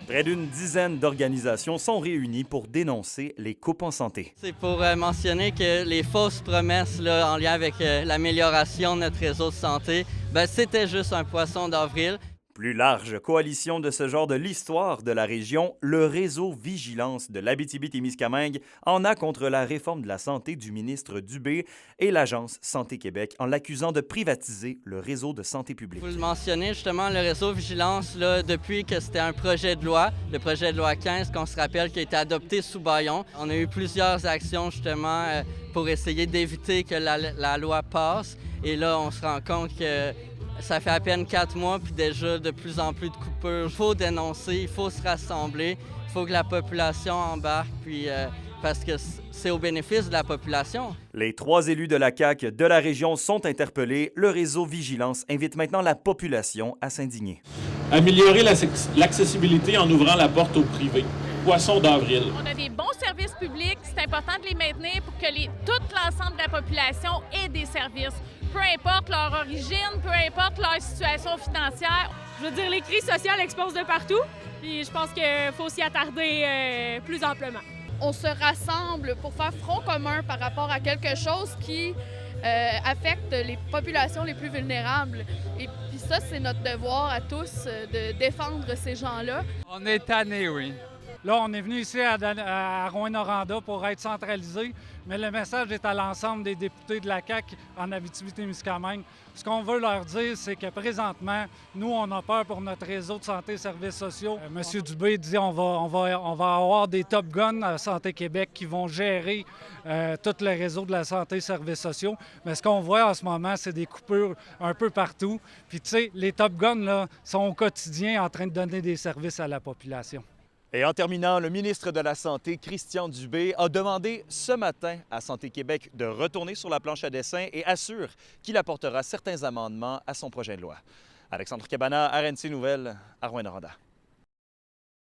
Près d'une dizaine d'organisations sont réunies pour dénoncer les coupes en santé. C'est pour mentionner que les fausses promesses là, en lien avec l'amélioration de notre réseau de santé, c'était juste un poisson d'avril. Plus large coalition de ce genre de l'histoire de la région, le réseau Vigilance de l'Abitibi-Témiscamingue en a contre la réforme de la santé du ministre Dubé et l'Agence Santé Québec en l'accusant de privatiser le réseau de santé publique. Vous le mentionnez justement, le réseau Vigilance, là, depuis que c'était un projet de loi, le projet de loi 15, qu'on se rappelle, qui a été adopté sous bâillon. On a eu plusieurs actions justement pour essayer d'éviter que la loi passe. Et là, on se rend compte que ça fait à peine 4 mois, puis déjà de plus en plus de coupures. Il faut dénoncer, il faut se rassembler, il faut que la population embarque, puis parce que c'est au bénéfice de la population. Les 3 élus de la CAQ de la région sont interpellés. Le réseau Vigilance invite maintenant la population à s'indigner. Améliorer l'accessibilité en ouvrant la porte au privé. Poisson d'avril. On a des bons services publics, c'est important de les maintenir pour que tout l'ensemble de la population ait des services. Peu importe leur origine, peu importe leur situation financière. Je veux dire, les crises sociales explosent de partout, puis je pense qu'il faut s'y attarder plus amplement. On se rassemble pour faire front commun par rapport à quelque chose qui affecte les populations les plus vulnérables. Et puis ça, c'est notre devoir à tous de défendre ces gens-là. On est tannés, oui. Là, on est venu ici à Rouyn-Noranda pour être centralisé, mais le message est à l'ensemble des députés de la CAQ en Abitibi-Témiscamingue. Ce qu'on veut leur dire, c'est que présentement, nous, on a peur pour notre réseau de santé et services sociaux. Monsieur Dubé dit on va avoir des Top Guns à Santé Québec qui vont gérer tout le réseau de la santé et services sociaux. Mais ce qu'on voit en ce moment, c'est des coupures un peu partout. Puis, tu sais, les Top Guns là, sont au quotidien en train de donner des services à la population. Et en terminant, le ministre de la Santé, Christian Dubé, a demandé ce matin à Santé Québec de retourner sur la planche à dessin et assure qu'il apportera certains amendements à son projet de loi. Alexandre Cabana, RNC Nouvelles, à Rouyn-Noranda.